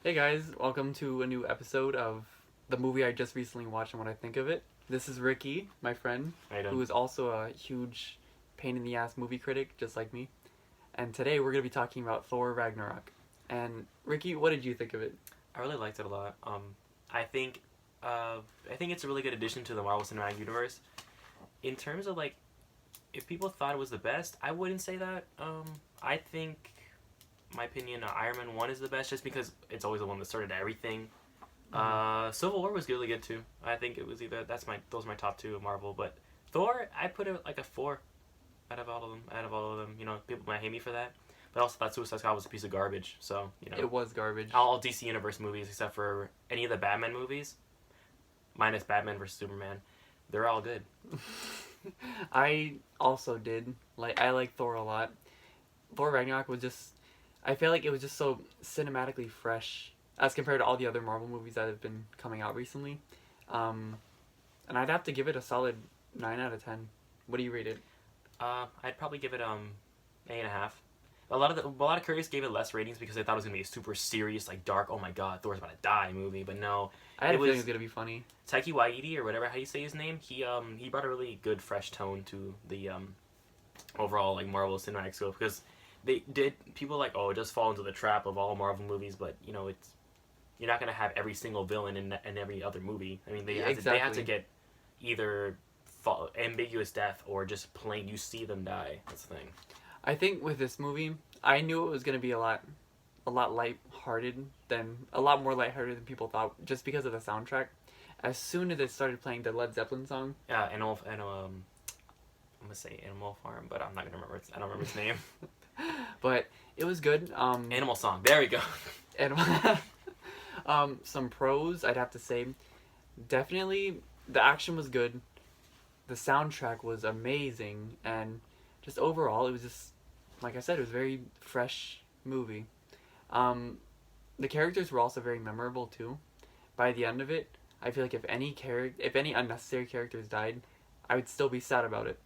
Hey guys, welcome to a new episode of the movie I just recently watched and what I think of it. This is Ricky, my friend, How you who doing? is also a huge pain in the ass movie critic, just like me. And today we're going to be talking about Thor Ragnarok. And Ricky, what did you think of it? I really liked it a lot. I think, I think it's a really good addition to the Marvel Cinematic Universe. In terms of like, if people thought it was the best, I wouldn't say that. I think, my opinion, Iron Man 1 is the best, just because it's always the one that started everything. Civil War was really good too. I think it was those are my top two of Marvel. But Thor, I put it like a 4 out of all of them. You know, people might hate me for that. But I also thought Suicide Squad was a piece of garbage. So, you know. It was garbage. All DC Universe movies, except for any of the Batman movies, minus Batman vs Superman, they're all good. I also did. I like Thor a lot. Thor Ragnarok was just... I feel like it was just so cinematically fresh as compared to all the other Marvel movies that have been coming out recently. And I'd have to give it a solid 9 out of 10. What do you rate it? I'd probably give it 8.5. A lot of critics gave it less ratings because they thought it was gonna be a super serious, like dark, oh my god, Thor's about to die movie. But no, I had a feeling it was gonna be funny. Taiki Waititi or whatever how you say his name. He brought a really good fresh tone to the overall like Marvel cinematic scope, because people like, oh, it just fall into the trap of all Marvel movies, but you know you're not gonna have every single villain in every other movie. I mean, they have to get either ambiguous death or just plain you see them die. That's the thing. I think with this movie, I knew it was gonna be a lot lighthearted a lot more lighthearted than people thought, just because of the soundtrack. As soon as it started playing the Led Zeppelin song, I'm gonna say Animal Farm, but I'm not gonna remember. I don't remember its name. but it was good. Animal Song. There we go. Some pros, I'd have to say, definitely the action was good. The soundtrack was amazing, and just overall, it was just, like I said, it was a very fresh movie. The characters were also very memorable too. By the end of it, I feel like if any unnecessary characters died, I would still be sad about it.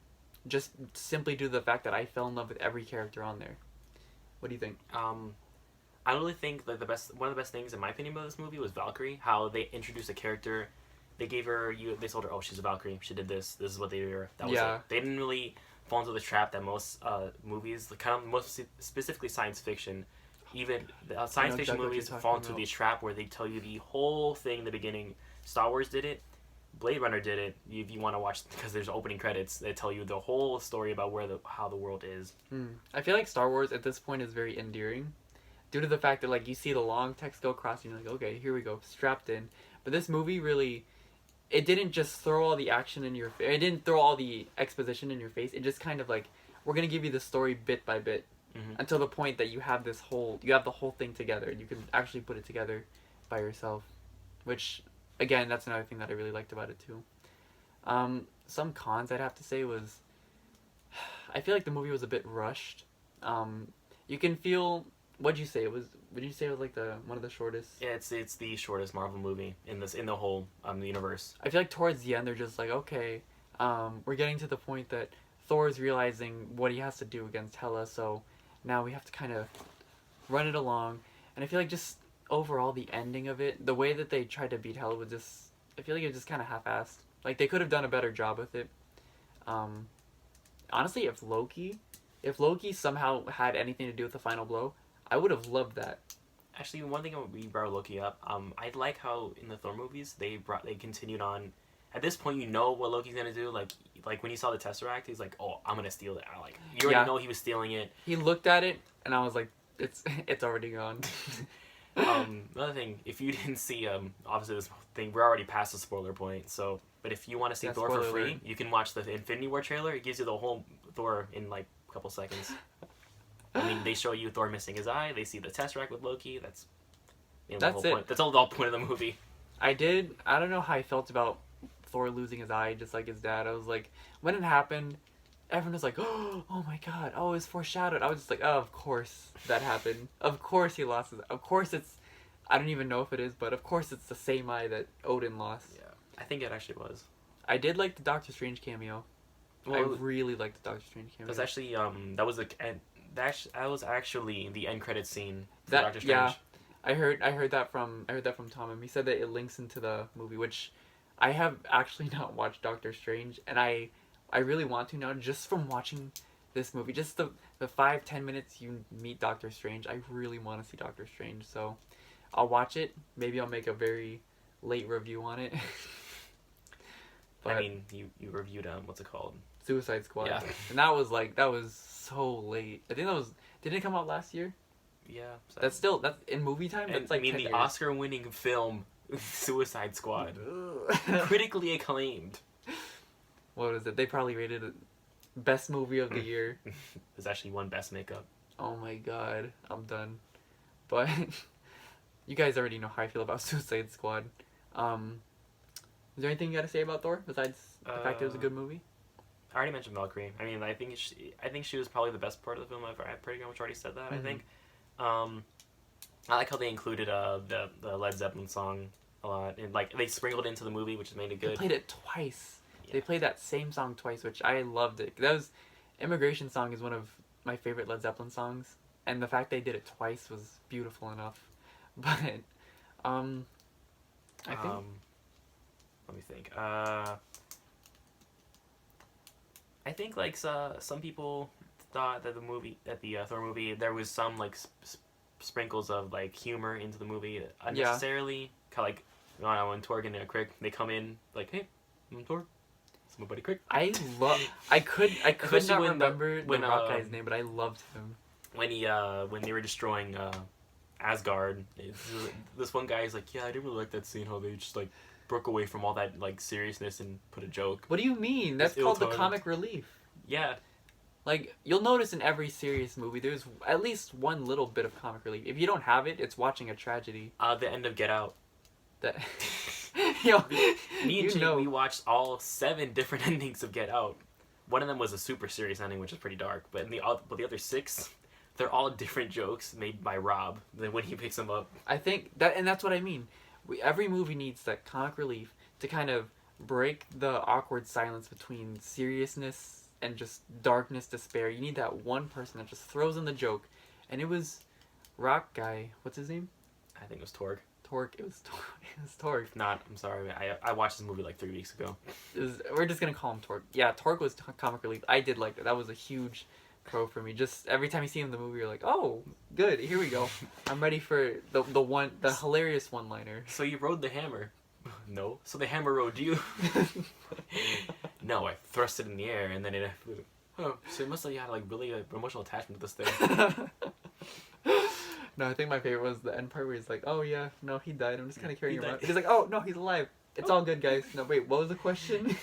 Just simply due to the fact that I fell in love with every character on there. What do you think? I really think that one of the best things in my opinion about this movie was Valkyrie. How they introduced a character, they told her, oh, she's a Valkyrie. She did this. This is what they did her. That was it. They didn't really fall into the trap that most movies, most specifically science fiction, even science fiction movies fall into the trap where they tell you the whole thing in the beginning. Star Wars did it. Blade Runner did it. If you want to watch, because there's opening credits, they tell you the whole story about how the world is. I feel like Star Wars at this point is very endearing, due to the fact that you see the long text go across and you're like, okay, here we go, strapped in. But this movie really, it didn't just throw all the action in your face. It didn't throw all the exposition in your face. It just kind of we're gonna give you the story bit by bit, until the point that you have the whole thing together. You can actually put it together by yourself, which, again, that's another thing that I really liked about it too. Some cons I'd have to say was, I feel like the movie was a bit rushed. You can feel. Would you say it was like one of the shortest? Yeah, it's the shortest Marvel movie in the whole universe. I feel like towards the end they're just like, okay, we're getting to the point that Thor's realizing what he has to do against Hela, so now we have to kind of run it along. And I feel like just overall the ending of it, the way that they tried to beat Hela was just, I feel like it was just kind of half-assed. Like, they could have done a better job with it. Honestly, if Loki somehow had anything to do with the final blow, I would have loved that. Actually, one thing we brought Loki up, I like how in the Thor movies they continued on. At this point, you know what Loki's gonna do. Like when he saw the Tesseract, he's like, "Oh, I'm gonna steal it." You already know he was stealing it. He looked at it, and I was like, "It's already gone." Another thing, if you didn't see, obviously this thing, we're already past the spoiler point. So, but if you want to see Thor for free, you can watch the Infinity War trailer. It gives you the whole Thor in a couple seconds. I mean, they show you Thor missing his eye. They see the Tesseract with Loki. That's the whole point. That's all the whole point of the movie. I don't know how I felt about Thor losing his eye, just like his dad. I was like, when it happened, everyone was like, oh my god, oh, it's foreshadowed. I was just like, oh, of course that happened. Of course he lost his. Of course I don't even know if it is, but of course it's the same eye that Odin lost. Yeah, I think it actually was. I did like the Doctor Strange cameo. Well, I really liked the Doctor Strange cameo. That's actually that was actually the end credits scene for Doctor Strange. I heard that from Tom, and he said that it links into the movie, which I have actually not watched Doctor Strange, and I really want to now, just from watching this movie, just the 5-10 minutes you meet Doctor Strange. I really want to see Doctor Strange, so I'll watch it. Maybe I'll make a very late review on it. But I mean, you reviewed what's it called? Suicide Squad. Yeah. And that was so late. I think that was, didn't it come out last year? Yeah. So That's in movie time. and, That's like I mean, 10 the years. Oscar-winning film Suicide Squad, critically acclaimed. What is it? They probably rated it best movie of the year. There's actually one best makeup. Oh my god, I'm done. But you guys already know how I feel about Suicide Squad. Is there anything you got to say about Thor besides the fact it was a good movie? I already mentioned Valkyrie. I mean, I think she was probably the best part of the film. I've pretty much already said that. Mm-hmm. I think. I like how they included the Led Zeppelin song a lot, and like they sprinkled it into the movie, which made it good. They played it twice. Yeah. They played that same song twice, which I loved it. That was Immigration Song is one of my favorite Led Zeppelin songs, and the fact they did it twice was beautiful enough. But I think Let me think. I think like some people thought that the Thor movie, there was some like sprinkles of like humor into the movie unnecessarily. Kind of like when Thor and Crick, they come in like, hey, I'm Thor. It's my buddy Crick. I could Especially not when remember when, the rock guy's name, but I loved him. When they were destroying Asgard, this one guy is like, yeah, I didn't really like that scene how they just like broke away from all that like seriousness and put a joke. What do you mean? That's It's called the ill-timed. comic relief. Yeah. Like, you'll notice in every serious movie, there's at least one little bit of comic relief. If you don't have it, it's watching a tragedy. The end of Get Out. That, yo, Me and you Jake, know. we watched all 7 different endings of Get Out. One of them was a super serious ending, which is pretty dark. But the other 6, they're all different jokes made by Rob. Then when he picks them up, I think that, and that's what I mean. Every movie needs that comic relief to kind of break the awkward silence between seriousness and just darkness, despair. You need that one person that just throws in the joke, and it was rock guy. What's his name? I think it was Torg. Torg. It was Torg. If not, I'm sorry. I watched this movie like 3 weeks ago. We're just gonna call him Torg. Yeah, Torg was comic relief. I did like that. That was a huge pro for me. Just every time you see him in the movie, you're like, oh, good. Here we go. I'm ready for the hilarious one-liner. So you rode the hammer. No. So the hammer rode you. No, I thrust it in the air and then it flew. Oh, so it must have had like really emotional attachment to this thing. No, I think my favorite was the end part where he's like, oh yeah, no, he died. I'm just kind of carrying He him around. died. He's like, oh no, he's alive. It's all good, guys. No, wait, what was the question?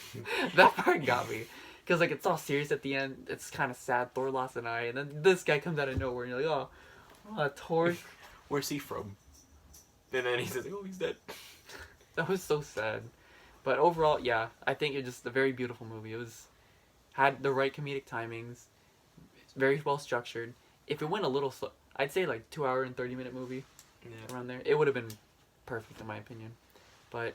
That part got me. Because like it's all serious at the end. It's kind of sad. Thor lost an eye, and then this guy comes out of nowhere, and you're like, oh, Thor. Where's he from? And then he says, oh, he's dead. That was so sad. But overall, yeah, I think it was just a very beautiful movie. It had the right comedic timings, very well structured. If it went a little slow, I'd say like 2 hour and 30-minute movie Yeah. around there. It would have been perfect in my opinion. But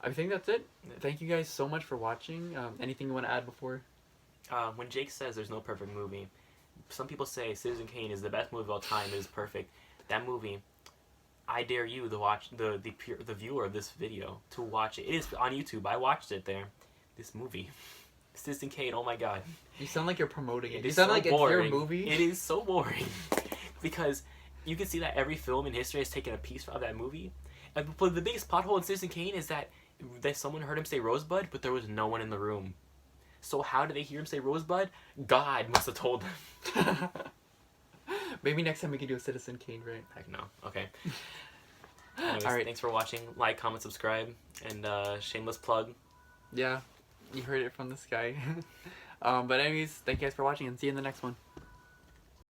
I think that's it. Yeah. Thank you guys so much for watching. Anything you want to add before? When Jake says there's no perfect movie, some people say Citizen Kane is the best movie of all time. It is perfect. That movie, I dare you to watch the viewer of this video to watch it. It is on YouTube. I watched it there. This movie, Citizen Kane. Oh my god. You sound like you're promoting it. You is sound so like boring. it's your movie. It is so boring because you can see that every film in history has taken a piece of that movie. But the biggest plot hole in Citizen Kane is that someone heard him say Rosebud, but there was no one in the room. So how did they hear him say Rosebud? God must have told them. Maybe next time we can do a Citizen Kane, right? Heck no. Okay. Anyways, All right. Thanks for watching. Like, comment, subscribe, and shameless plug. Yeah, you heard it from this guy. But anyways, thank you guys for watching, and see you in the next one.